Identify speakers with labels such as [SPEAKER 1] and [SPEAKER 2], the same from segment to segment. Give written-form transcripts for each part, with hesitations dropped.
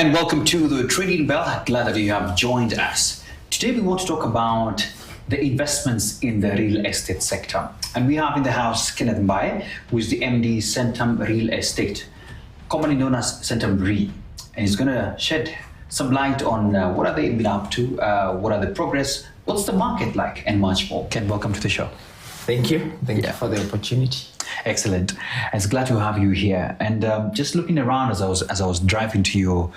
[SPEAKER 1] and welcome to the Trading Bell. Glad that you have joined us. Today we want to talk about the investments in the real estate sector. And we have in the house Kenneth Mbae, who is the MD Centrum Real Estate, commonly known as Centrum RE. And he's going to shed some light on what are they been up to, what are the progress, what's the market like, and much more. Ken, welcome to the show.
[SPEAKER 2] Thank you. Thank you for the opportunity.
[SPEAKER 1] Excellent. It's glad to have you here. And just looking around as I was driving to your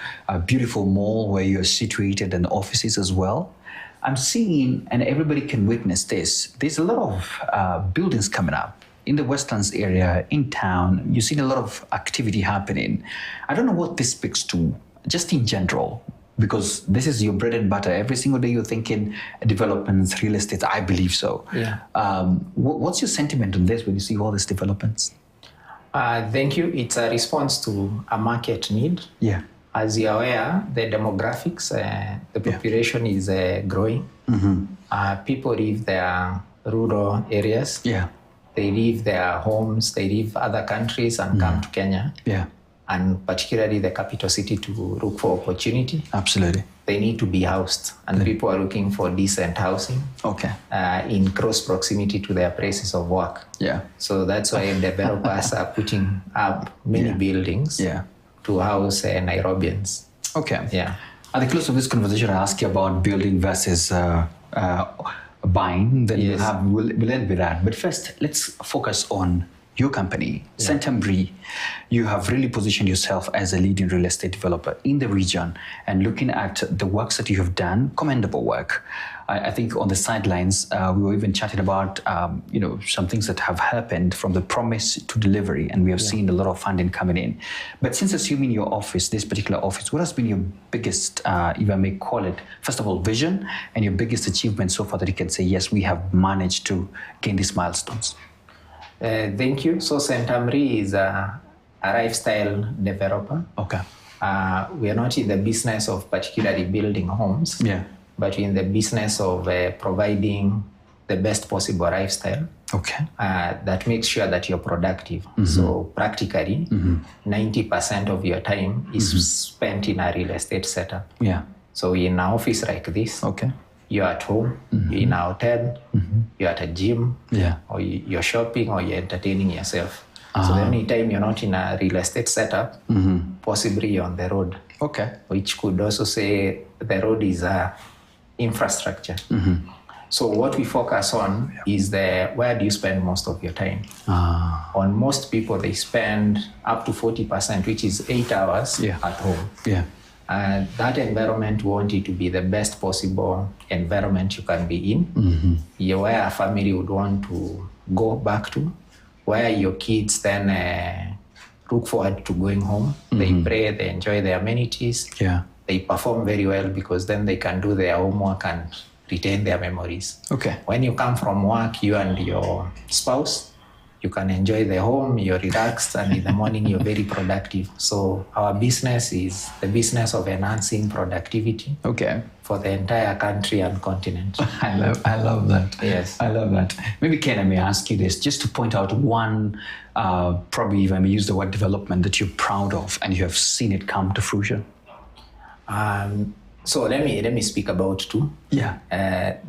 [SPEAKER 1] beautiful mall where you're situated and offices as well, I'm seeing, and everybody can witness this, there's a lot of buildings coming up in the Westlands area, in town. You've seen a lot of activity happening. I don't know what this speaks to, just in general, because this is your bread and butter. Every single day you're thinking developments, real estate, I believe so.
[SPEAKER 2] Yeah.
[SPEAKER 1] What's your sentiment on this when you see all these developments?
[SPEAKER 2] Thank you. It's a response to a market need.
[SPEAKER 1] Yeah.
[SPEAKER 2] As you're aware, the demographics, the population is growing. Mm-hmm. People leave their rural areas.
[SPEAKER 1] Yeah.
[SPEAKER 2] They leave their homes, they leave other countries and come to Kenya.
[SPEAKER 1] Yeah.
[SPEAKER 2] And particularly the capital city to look for opportunity.
[SPEAKER 1] Absolutely.
[SPEAKER 2] They need to be housed, and people are looking for decent housing.
[SPEAKER 1] Okay.
[SPEAKER 2] In close proximity to their places of work.
[SPEAKER 1] Yeah.
[SPEAKER 2] So that's why developers are putting up many buildings to house Nairobians.
[SPEAKER 1] Okay.
[SPEAKER 2] Yeah.
[SPEAKER 1] At the close of this conversation, I ask you about building versus buying. Then we'll end with that. But first, let's focus on your company, Centrum RE. You have really positioned yourself as a leading real estate developer in the region, and looking at the works that you have done, commendable work. I think on the sidelines, we were even chatting about, some things that have happened from the promise to delivery, and we have seen a lot of funding coming in. But since assuming your office, this particular office, what has been your biggest, if I may call it, first of all, vision, and your biggest achievement so far that you can say, yes, we have managed to gain these milestones?
[SPEAKER 2] Thank you. So Centrum RE is a lifestyle developer.
[SPEAKER 1] Okay.
[SPEAKER 2] We are not in the business of particularly building homes, but in the business of providing the best possible lifestyle.
[SPEAKER 1] Okay.
[SPEAKER 2] That makes sure that you're productive. Mm-hmm. So practically, 90% of your time is spent in a real estate setup.
[SPEAKER 1] Yeah.
[SPEAKER 2] So in an office like this, you're at home, you're in a hotel, you're at a gym, or you're shopping, or you're entertaining yourself. So the only time you're not in a real estate setup, possibly you're on the road.
[SPEAKER 1] Okay.
[SPEAKER 2] Which could also say the road is a infrastructure. So what we focus on is where do you spend most of your time? On most people, they spend up to 40%, which is 8 hours at home.
[SPEAKER 1] Yeah.
[SPEAKER 2] And that environment, we want it to be the best possible environment you can be in. Where a family would want to go back to, where your kids then look forward to going home. They play, they enjoy the amenities. Yeah. They perform very well because then they can do their homework and retain their memories. Okay. When you come from work, you and your spouse, you can enjoy the home, you're relaxed, and in the morning you're very productive. So our business is the business of enhancing productivity for the entire country and continent.
[SPEAKER 1] I love that.
[SPEAKER 2] Yes.
[SPEAKER 1] I love that. Maybe, Ken, I may ask you this, just to point out one, probably if I may use the word development that you're proud of and you have seen it come to fruition.
[SPEAKER 2] So let me speak about two.
[SPEAKER 1] Yeah.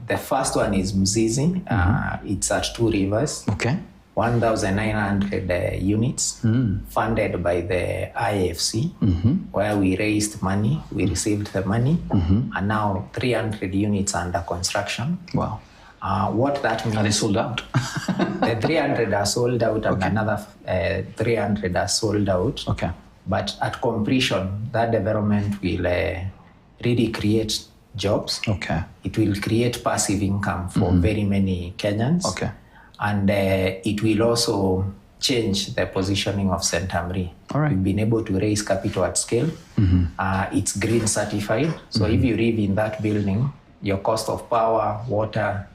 [SPEAKER 2] The first one is Mzizi. It's at Two Rivers.
[SPEAKER 1] Okay.
[SPEAKER 2] 1,900 units funded by the IFC, where we raised money, we received the money, and now 300 units under construction.
[SPEAKER 1] Wow.
[SPEAKER 2] What that means...
[SPEAKER 1] Are they sold out?
[SPEAKER 2] The 300 are sold out and another 300 are sold out.
[SPEAKER 1] Okay.
[SPEAKER 2] But at completion, that development will really create jobs. Okay. It will create passive income for very many Kenyans. Okay. And it will also change the positioning of Centrum RE. All right. We've been able to raise capital at scale. It's green certified. So if you live in that building, your cost of power, water,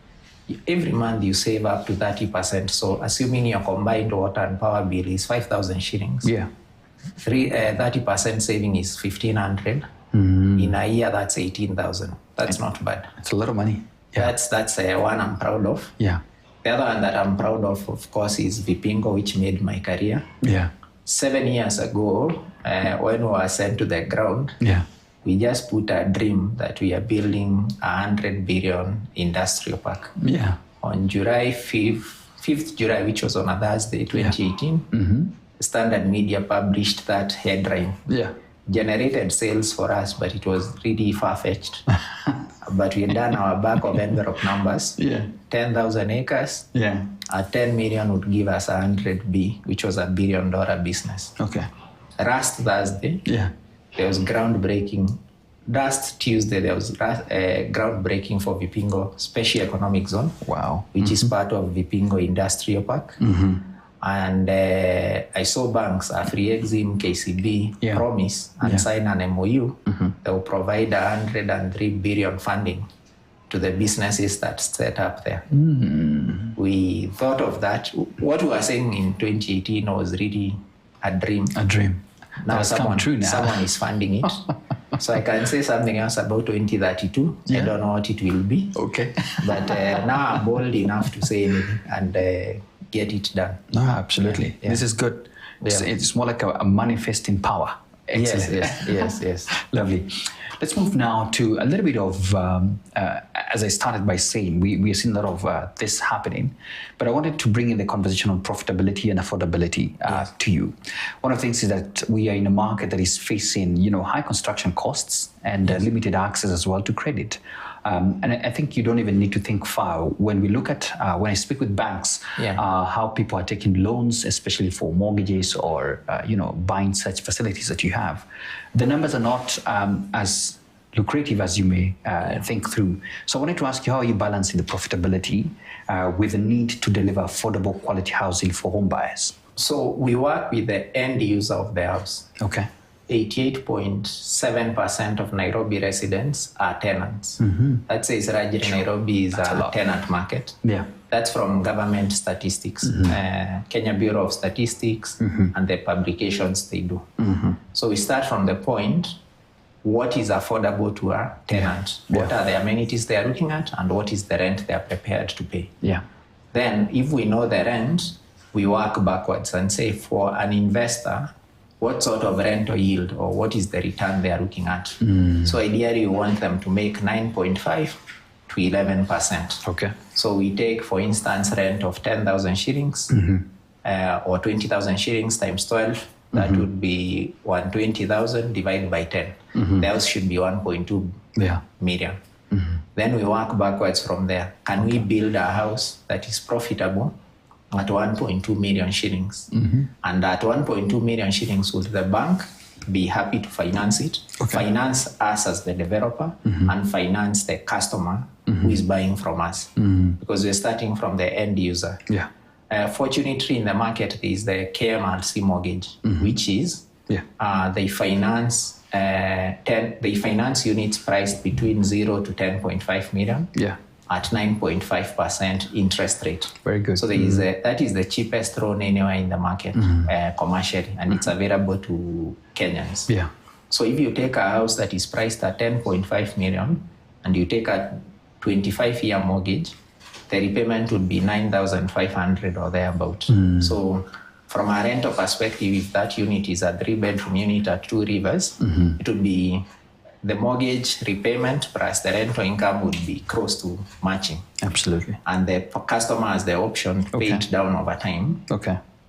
[SPEAKER 2] every month you save up to 30%. So assuming your combined water and power bill is 5,000 shillings, 30% saving is 1,500. In a year, that's 18,000. That's not bad.
[SPEAKER 1] It's a lot of money. Yeah.
[SPEAKER 2] That's one I'm proud of. Yeah. The other one that I'm proud of course, is Vipingo, which made my career. Yeah. 7 years ago, when we were sent to the ground,
[SPEAKER 1] Yeah.
[SPEAKER 2] we just put a dream that we are building a 100 billion industrial park.
[SPEAKER 1] Yeah.
[SPEAKER 2] On July 5th July, which was on a Thursday, 2018, Standard Media published that headline.
[SPEAKER 1] Yeah.
[SPEAKER 2] Generated sales for us, but it was really far-fetched. But we had done our back of envelope numbers.
[SPEAKER 1] Yeah.
[SPEAKER 2] 10,000 acres.
[SPEAKER 1] Yeah.
[SPEAKER 2] At 10 million would give us 100 B, which was $1 billion business.
[SPEAKER 1] Okay.
[SPEAKER 2] Last Thursday,
[SPEAKER 1] Yeah.
[SPEAKER 2] there was groundbreaking. Last Tuesday, there was groundbreaking for Vipingo Special Economic Zone.
[SPEAKER 1] Wow.
[SPEAKER 2] Which is part of Vipingo Industrial Park. And I saw banks, Afri-Exim, KCB, promise and sign an MOU that will provide 103 billion funding to the businesses that set up there. We thought of that. What we were saying in 2018 was really a dream.
[SPEAKER 1] A dream.
[SPEAKER 2] Now
[SPEAKER 1] That's come true now.
[SPEAKER 2] someone is funding it. So I can say something else about 2032. I don't know what it will be.
[SPEAKER 1] Okay.
[SPEAKER 2] But now I'm bold enough to say anything and get it done.
[SPEAKER 1] No, absolutely.
[SPEAKER 2] Yeah.
[SPEAKER 1] This is good.
[SPEAKER 2] Yeah.
[SPEAKER 1] It's more like a manifesting power. Excellent.
[SPEAKER 2] Yes.
[SPEAKER 1] Lovely. Let's move now to a little bit of, as I started by saying, we are seeing a lot of this happening, but I wanted to bring in the conversation on profitability and affordability to you. One of the things is that we are in a market that is facing, high construction costs and limited access as well to credit. And I think you don't even need to think far when we look at, when I speak with banks, how people are taking loans, especially for mortgages or, buying such facilities that you have. The numbers are not as lucrative as you may think through. So I wanted to ask you, how are you balancing the profitability with the need to deliver affordable quality housing for home buyers? So
[SPEAKER 2] we work with the end user of the house.
[SPEAKER 1] Okay.
[SPEAKER 2] 88.7% of Nairobi residents are tenants. That says Rajir Nairobi is a tenant market.
[SPEAKER 1] Yeah.
[SPEAKER 2] That's from government statistics, Kenya Bureau of Statistics, and the publications they do. So we start from the point, what is affordable to a tenant? What are the amenities they are looking at, and what is the rent they are prepared to pay? Yeah. Then if we know the rent, we work backwards and say, for an investor, what sort of rental yield or what is the return they are looking at? So ideally, we want them to make 9.5 to 11%.
[SPEAKER 1] Okay.
[SPEAKER 2] So we take, for instance, rent of 10,000 shillings or 20,000 shillings times 12. That would be 120,000 divided by 10. The house should be 1.2 million. Then we work backwards from there. Can we build a house that is profitable at 1.2 million shillings? And at 1.2 million shillings, would the bank be happy to finance it, finance us as the developer, and finance the customer who is buying from us? Because we're starting from the end user. Fortunately, in the market, there is the KMRC mortgage, which is they finance units priced between 0 to 10.5 million. At 9.5% interest rate. Very good. So there is that is the cheapest loan anywhere in the market commercially, and it's available to Kenyans. So if you take a house that is priced at 10.5 million and you take a 25-year mortgage, the repayment would be 9,500 or thereabout. So from a rental perspective, if that unit is a 3-bedroom unit at Two Rivers, it would be the mortgage repayment plus the rental income would be close to matching. Absolutely. And the customer has the option to pay it down over time.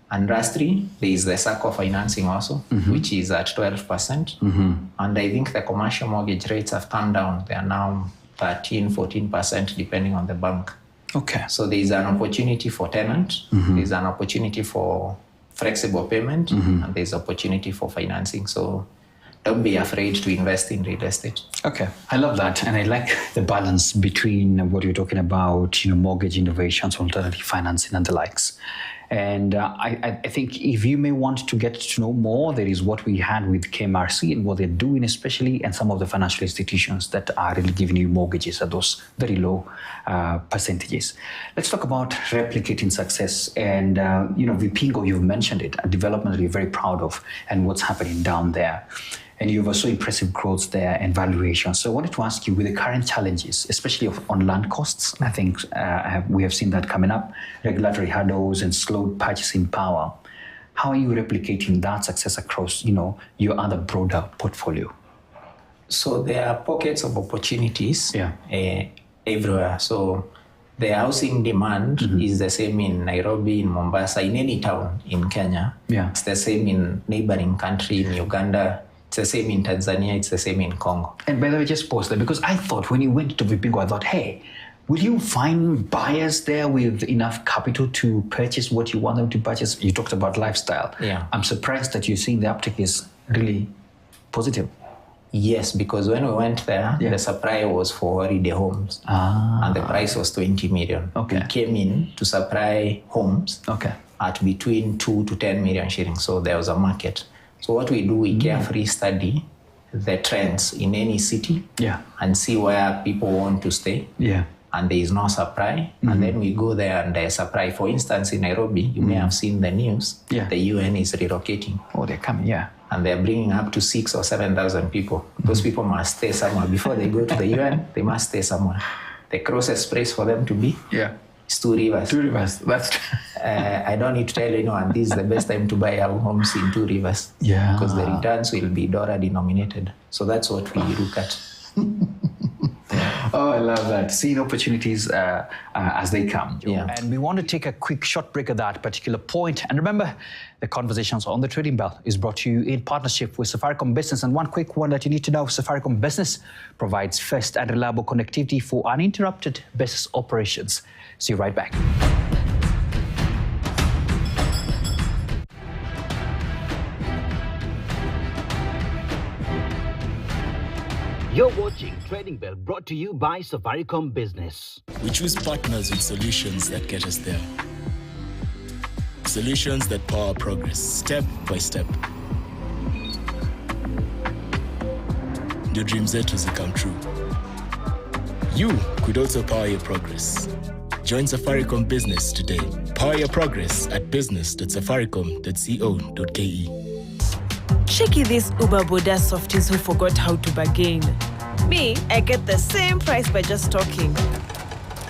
[SPEAKER 2] And lastly, there is the circle financing also, which is at 12%. And I think the commercial mortgage rates have come down. They are now 13, 14%, depending on the bank. So there is an opportunity for tenant, there is an opportunity for flexible payment, and there's opportunity for financing. So don't be afraid to invest in real estate. I love that. And I like the balance between what you're talking about, mortgage innovations, alternative financing and the likes. And I think if you may want to get to know more, there is what we had with KMRC and what they're doing especially, and some of the financial institutions that are really giving you mortgages at those very low percentages. Let's talk about replicating success. And, Vipingo, you've mentioned it, a development that you're very proud of and what's happening down there. And you have also impressive growth there and valuation. So I wanted to ask you, with the current challenges, especially on land costs, I think we have seen that coming up, regulatory hurdles and slowed purchasing power.
[SPEAKER 1] How are you replicating that success across, your other broader portfolio?
[SPEAKER 2] So there are pockets of opportunities everywhere. So the housing demand is the same in Nairobi, in Mombasa, in any town in Kenya.
[SPEAKER 1] Yeah.
[SPEAKER 2] It's the same in neighboring country, in Uganda. It's the same in Tanzania. It's the same in Congo.
[SPEAKER 1] And by the way, just pause there, because I thought when you went to Vipingo, I thought, hey, will you find buyers there with enough capital to purchase what you want them to purchase? You talked about lifestyle.
[SPEAKER 2] Yeah.
[SPEAKER 1] I'm surprised that you're seeing the uptick is really positive.
[SPEAKER 2] Yes, because when we went there, the supply was for holiday homes. And the price was 20 million.
[SPEAKER 1] Okay.
[SPEAKER 2] We came in to supply homes at between 2 to 10 million shillings. So there was a market. So what we do, we carefully study the trends in any city and see where people want to stay. Yeah. And there is no supply. And then we go there and there's supply. For instance, in Nairobi, you may have seen the news. Yeah. The UN is relocating.
[SPEAKER 1] Oh, they're coming,
[SPEAKER 2] And they're bringing up to 6,000 or 7,000 people. Those people must stay somewhere. Before they go to the UN, they must stay somewhere. The closest place for them to be is Two Rivers.
[SPEAKER 1] Two Rivers, that's
[SPEAKER 2] I don't need to tell anyone, this is the best time to buy our homes in Two Rivers.
[SPEAKER 1] Yeah.
[SPEAKER 2] Because the returns will be dollar denominated. So that's what we look at.
[SPEAKER 1] Oh, I love that. Seeing opportunities as they come.
[SPEAKER 2] Yeah.
[SPEAKER 1] And we want to take a quick short break at that particular point. And remember, the Conversations on the Trading Bell is brought to you in partnership with Safaricom Business. And one quick one that you need to know, Safaricom Business provides fast and reliable connectivity for uninterrupted business operations. See you right back.
[SPEAKER 3] You're watching Trading Bell, brought to you by Safaricom Business.
[SPEAKER 4] We choose partners with solutions that get us there. Solutions that power progress, step by step. Your dreams zetu come true. You could also power your progress. Join Safaricom Business today. Power your progress at business.safaricom.co.ke.
[SPEAKER 5] Checky these Uber Boda softies who forgot how to bargain. Me, I get the same price by just talking.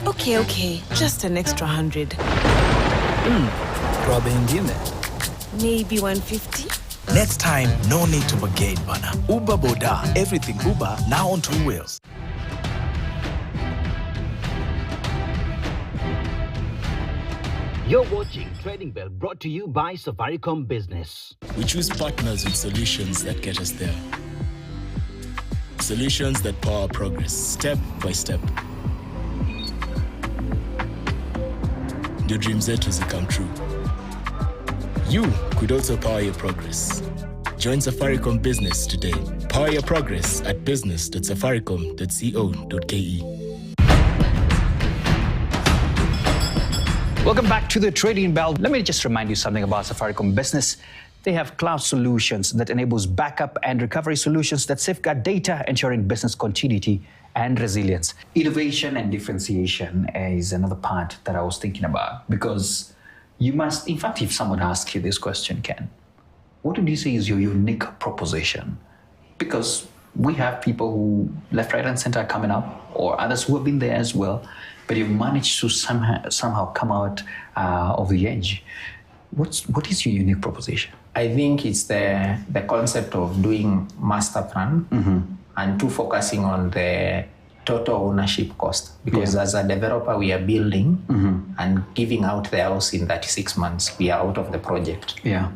[SPEAKER 5] Okay, just an extra 100.
[SPEAKER 6] Grabe ingine.
[SPEAKER 5] Maybe 150?
[SPEAKER 6] Next time, no need to bargain, bana. Uber Boda, everything Uber, now on 2 wheels.
[SPEAKER 3] You're watching Trading Bell, brought to you by Safaricom Business.
[SPEAKER 4] We choose partners with solutions that get us there. Solutions that power progress, step by step. Your dreams zetu come true. You could also power your progress. Join Safaricom Business today. Power your progress at business.safaricom.co.ke.
[SPEAKER 1] Welcome back to the Trading Bell. Let me just remind you something about Safaricom Business. They have cloud solutions that enables backup and recovery solutions that safeguard data, ensuring business continuity and resilience. Innovation and differentiation is another part that I was thinking about, because you must, in fact, if someone asks you this question, Ken, what would you say is your unique proposition? Because we have people who left, right, and center are coming up, or others who have been there as well, but you've managed to somehow come out of the edge. What is your unique proposition?
[SPEAKER 2] I think it's the concept of doing master plan and focusing on the total ownership cost. Because as a developer, we are building and giving out the house in 36 months. We are out of the project. Yeah.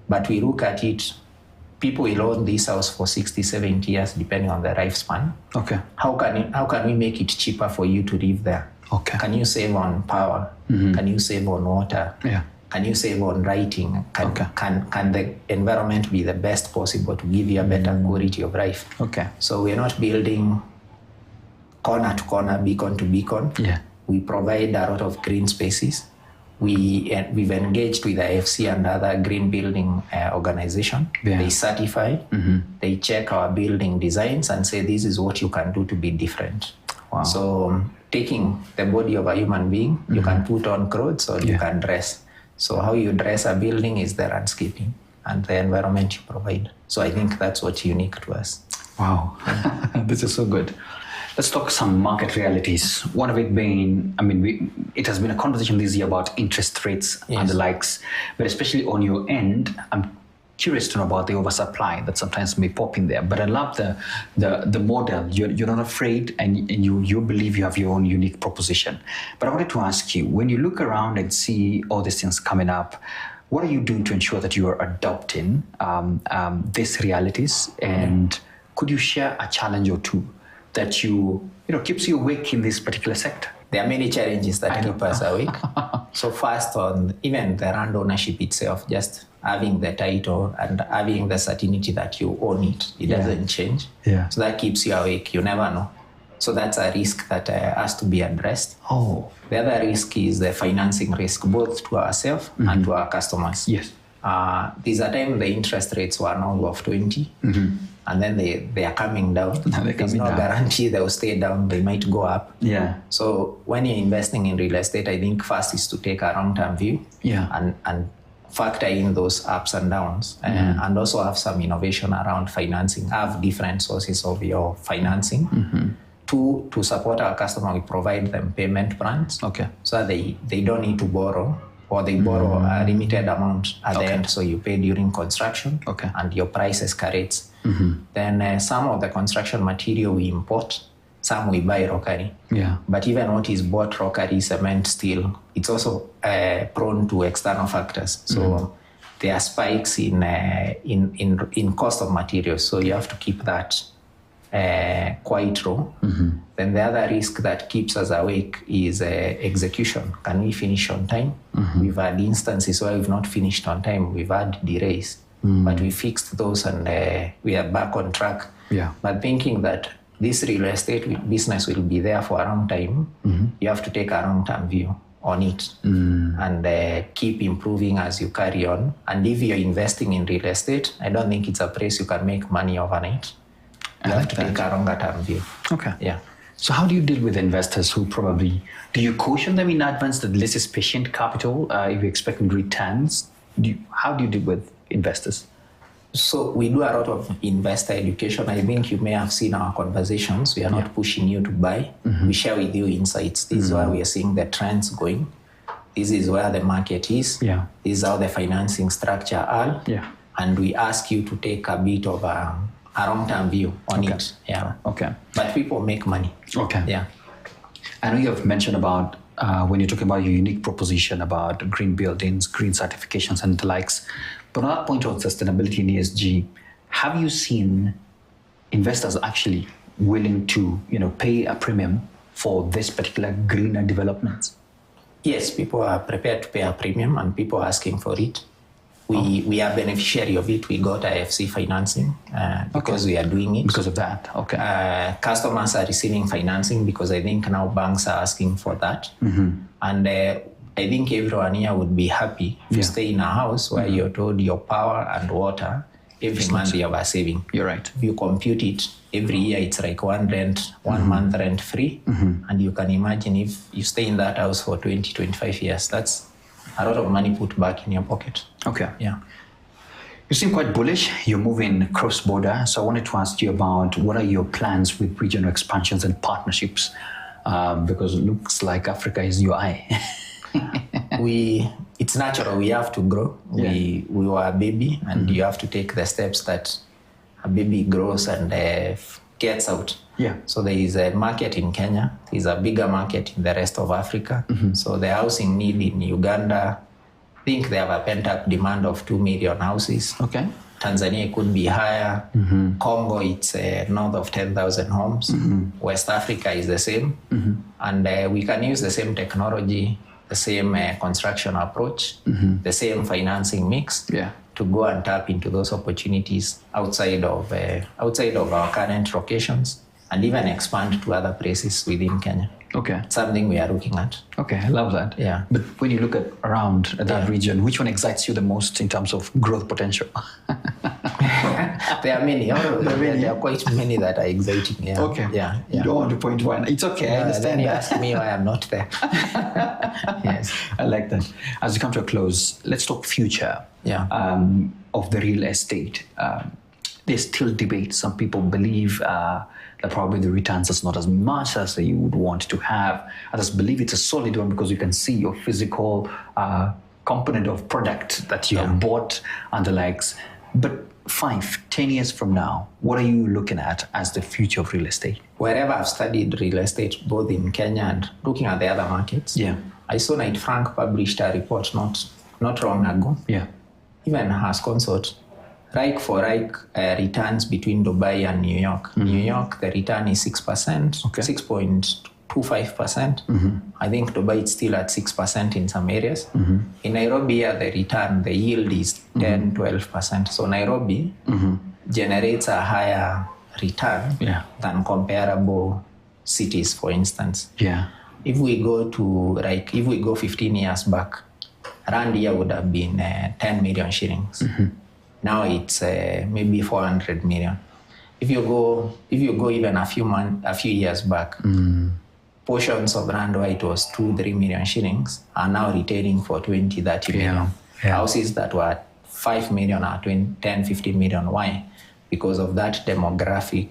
[SPEAKER 2] But we look at it, people will own this house for 60, 70 years, depending on the lifespan. Okay. How can we make it cheaper for you to live there? Okay. Can you save on power? Can you save on water? Yeah. Can you save on writing? Can the environment be the best possible to give you a better quality of life? Okay. So we're not building corner to corner, beacon to beacon. Yeah. We provide a lot of green spaces. We've engaged with the AFC and other green building organization. Yeah. They certify, they check our building designs and say, this is what you can do to be different. Wow. So taking the body of a human being, you can put on clothes or you can dress. So how you dress a building is the landscaping and the environment you provide. So I think that's what's unique to us.
[SPEAKER 1] Wow, this is so good. Let's talk some market realities. One of it being, it has been a conversation this year about interest rates and the likes, but especially on your end, I'm curious to know about the oversupply that sometimes may pop in there. But I love the model. You're not afraid, and you believe you have your own unique proposition. But I wanted to ask you, when you look around and see all these things coming up, what are you doing to ensure that you are adopting these realities? And could you share a challenge or two that keeps you awake in this particular sector?
[SPEAKER 2] There are many challenges that keep us awake. So first, on even the land ownership itself, just having the title and having the certainty that you own it, it doesn't change.
[SPEAKER 1] Yeah.
[SPEAKER 2] So that keeps you awake. You never know. So that's a risk that has to be addressed.
[SPEAKER 1] Oh.
[SPEAKER 2] The other risk is the financing risk, both to ourselves and to our customers.
[SPEAKER 1] Yes.
[SPEAKER 2] There's a time the interest rates were now of 20, and then they are coming down. There's no guarantee they'll stay down. They might go up.
[SPEAKER 1] Yeah.
[SPEAKER 2] So when you're investing in real estate, I think first is to take a long-term view and factor in those ups and downs, and also have some innovation around financing, have different sources of your financing. Two, to support our customer, we provide them payment plans.
[SPEAKER 1] Okay.
[SPEAKER 2] So they don't need to borrow, or they borrow a limited amount at the end, so you pay during construction, and your price escalates. Then some of the construction material we import, some we buy locally.
[SPEAKER 1] Yeah.
[SPEAKER 2] But even what is bought locally, cement, steel, it's also prone to external factors. So there are spikes in cost of materials. So you have to keep that quite low. Then the other risk that keeps us awake is execution. Can we finish on time? We've had instances where we've not finished on time. We've had delays, but we fixed those and we are back on track.
[SPEAKER 1] Yeah.
[SPEAKER 2] But thinking that this real estate business will be there for a long time, you have to take a long-term view on it and keep improving as you carry on. And if you're investing in real estate, I don't think it's a place you can make money overnight. You have to take a longer-term view.
[SPEAKER 1] Okay.
[SPEAKER 2] Yeah.
[SPEAKER 1] So how do you deal with investors who do you caution them in advance that this is patient capital if you're expecting returns? How do you deal with investors?
[SPEAKER 2] So we do a lot of investor education. I think you may have seen our conversations. We are not pushing you to buy. We share with you insights. This is where we are seeing the trends going. This is where the market is.
[SPEAKER 1] Yeah.
[SPEAKER 2] This is how the financing structure are.
[SPEAKER 1] Yeah.
[SPEAKER 2] And we ask you to take a bit of a long-term view on it. Yeah.
[SPEAKER 1] Okay.
[SPEAKER 2] But people make money.
[SPEAKER 1] Okay.
[SPEAKER 2] Yeah.
[SPEAKER 1] I know you have mentioned about when you're talking about your unique proposition about green buildings, green certifications and the likes. But on that point on sustainability and ESG, have you seen investors actually willing to, pay a premium for this particular greener developments?
[SPEAKER 2] Yes, people are prepared to pay a premium and people are asking for it. We are beneficiary of it. We got IFC financing because we are doing it.
[SPEAKER 1] Because of that, okay.
[SPEAKER 2] Customers are receiving financing because I think now banks are asking for that. And I think everyone here would be happy to stay in a house where you're told your power and water every month you have a saving.
[SPEAKER 1] You're right.
[SPEAKER 2] If you compute it, every year it's like one month rent free. And you can imagine if you stay in that house for 20, 25 years, that's a lot of money put back in your pocket.
[SPEAKER 1] Okay.
[SPEAKER 2] Yeah.
[SPEAKER 1] You seem quite bullish. You're moving cross-border. So I wanted to ask you about what are your plans with regional expansions and partnerships? Because it looks like Africa is your eye.
[SPEAKER 2] It's natural. We have to grow.
[SPEAKER 1] Yeah.
[SPEAKER 2] We were a baby, and you have to take the steps that a baby grows and gets out.
[SPEAKER 1] Yeah.
[SPEAKER 2] So there is a market in Kenya. There's a bigger market in the rest of Africa. So the housing need in Uganda, I think they have a pent-up demand of 2 million houses.
[SPEAKER 1] Okay.
[SPEAKER 2] Tanzania could be higher. Congo, it's north of 10,000 homes. West Africa is the same. And we can use the same technology, the same construction approach, the same financing mix to go and tap into those opportunities outside of our current locations and even expand to other places within Kenya.
[SPEAKER 1] Okay.
[SPEAKER 2] Something we are looking at.
[SPEAKER 1] Okay, I love that.
[SPEAKER 2] Yeah.
[SPEAKER 1] But when you look at around that region, which one excites you the most in terms of growth potential?
[SPEAKER 2] There are many. There are quite many that are exciting. Yeah.
[SPEAKER 1] Okay.
[SPEAKER 2] Yeah.
[SPEAKER 1] You don't want to point one. It's okay. I understand.
[SPEAKER 2] Then you ask me why I'm not there. Yes.
[SPEAKER 1] I like that. As we come to a close, let's talk future of the real estate. There's still debate. Some people believe that probably the returns is not as much as you would want to have. I just believe it's a solid one because you can see your physical component of product that you have bought and the likes. But 5-10 years from now, what are you looking at as the future of real estate?
[SPEAKER 2] Wherever I've studied real estate, both in Kenya and looking at the other markets, I saw Knight Frank published a report not long ago. Even has consort, returns between Dubai and New York. New York, the return is 6%, 6.25%. I think Dubai is still at 6% in some areas. In Nairobi, the yield is 10-12%. So Nairobi generates a higher return than comparable cities, for instance. If we go 15 years back, around here would have been 10 million shillings. Now it's maybe 400 million. If you go even a few years back, portions of Rand White was 2-3 million shillings are now retailing for 20-30 million. Houses that were 5 million are 10-15 million. Why? Because of that demographic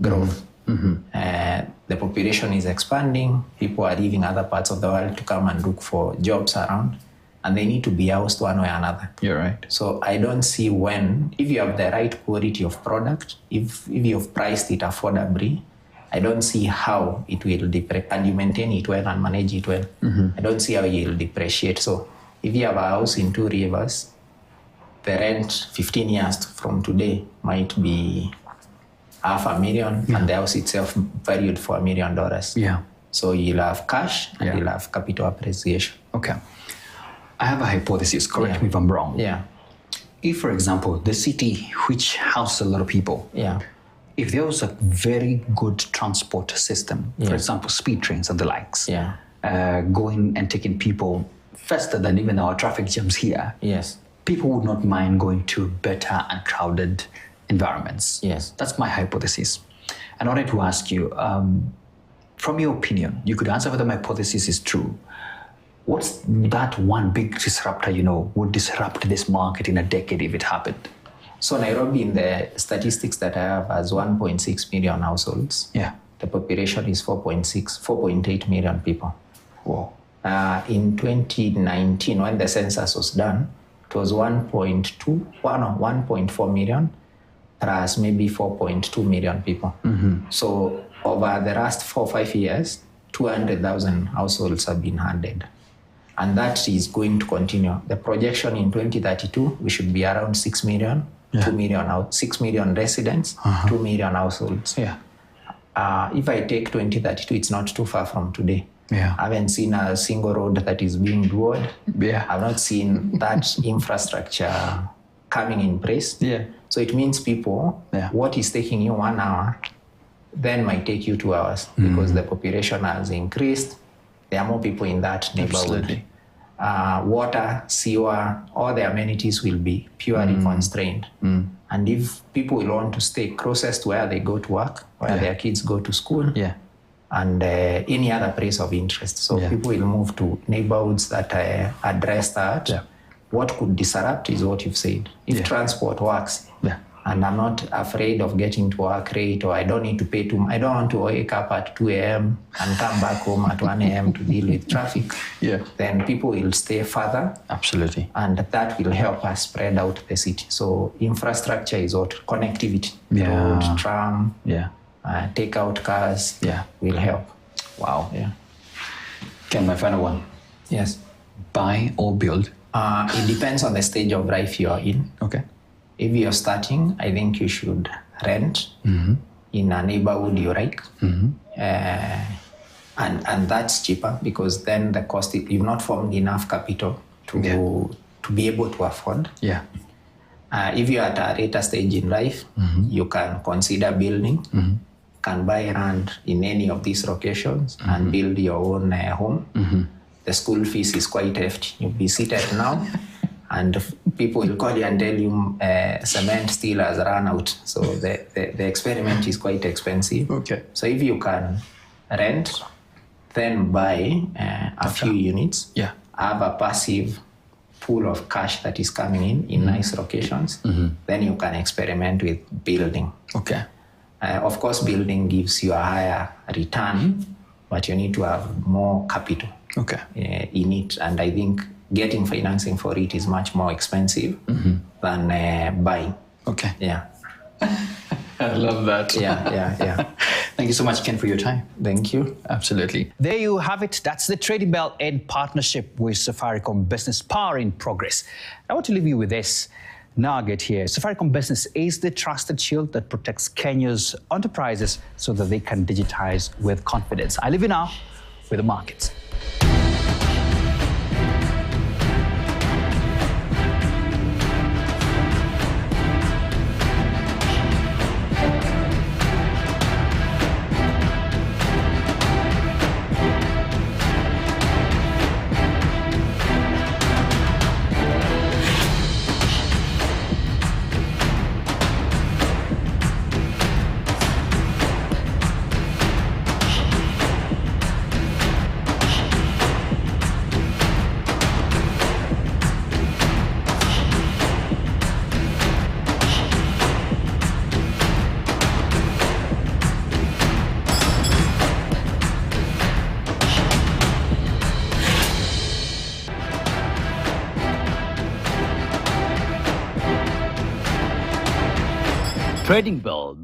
[SPEAKER 2] growth. The population is expanding. People are leaving other parts of the world to come and look for jobs around, and they need to be housed one way or another.
[SPEAKER 1] You're right.
[SPEAKER 2] So I don't see if you have the right quality of product, if you've priced it affordably, I don't see how it will depreciate, and you maintain it well and manage it well. I don't see how it will depreciate. So if you have a house in Two Rivers, the rent 15 years from today might be $500,000 and the house itself valued for $1 million. So you'll have cash and you'll have capital appreciation.
[SPEAKER 1] Okay. I have a hypothesis, correct me if I'm wrong. If, for example, the city which houses a lot of people, if there was a very good transport system, for example, speed trains and the likes, going and taking people faster than even our traffic jams here, people would not mind going to better and crowded environments. That's my hypothesis. And I wanted to ask you, from your opinion, you could answer whether my hypothesis is true. What's that one big disruptor, would disrupt this market in a decade if it happened?
[SPEAKER 2] So Nairobi, in the statistics that I have, has 1.6 million households. The population is 4.8 million people. In 2019, when the census was done, it was 1.4 million plus maybe 4.2 million people. So over the last 4 or 5 years, 200,000 households have been added. And that is going to continue. The projection in 2032, we should be around 6 million, 6 million residents, 2 million households. If I take 2032, it's not too far from today. I haven't seen a single road that is being dual. I've not seen that infrastructure coming in place. So it means people, what is taking you 1 hour, then might take you 2 hours because the population has increased. There are more people in that neighborhood. Water, sewer, all the amenities will be purely constrained. And if people will want to stay closest to where they go to work, where their kids go to school, and any other place of interest. So people will move to neighborhoods that address that. What could disrupt is what you've said. If transport works, and I'm not afraid of getting to work late, or I don't need to pay I don't want to wake up at 2 a.m. and come back home at 1 a.m. to deal with traffic, then people will stay further.
[SPEAKER 1] Absolutely.
[SPEAKER 2] And that will help us spread out the city. So infrastructure is what? Connectivity. Road, tram, take-out cars will help.
[SPEAKER 1] Wow. Ken, my final one.
[SPEAKER 2] Yes.
[SPEAKER 1] Buy or build?
[SPEAKER 2] It depends on the stage of life you are in.
[SPEAKER 1] Okay.
[SPEAKER 2] If you're starting, I think you should rent in a neighborhood you like. And that's cheaper because then the cost, you've not formed enough capital to be able to afford. If you're at a later stage in life, you can consider building, can buy land in any of these locations and build your own home. The school fees is quite hefty. You'll be seated now and people will call you and tell you cement still has run out. So the experiment is quite expensive. So if you can rent, then buy a few units, have a passive pool of cash that is coming in nice locations, then you can experiment with building. Of course, building gives you a higher return, but you need to have more capital in it. And I think getting financing for it is much more expensive than buying.
[SPEAKER 1] Okay.
[SPEAKER 2] Yeah.
[SPEAKER 1] I love that.
[SPEAKER 2] Yeah.
[SPEAKER 1] Thank you so much, Ken, for your time.
[SPEAKER 2] Thank you.
[SPEAKER 1] Absolutely. There you have it. That's the Trading Bell in partnership with Safaricom Business Power in Progress. I want to leave you with this nugget here. Safaricom Business is the trusted shield that protects Kenya's enterprises so that they can digitize with confidence. I leave you now with the markets.
[SPEAKER 3] Trading Bell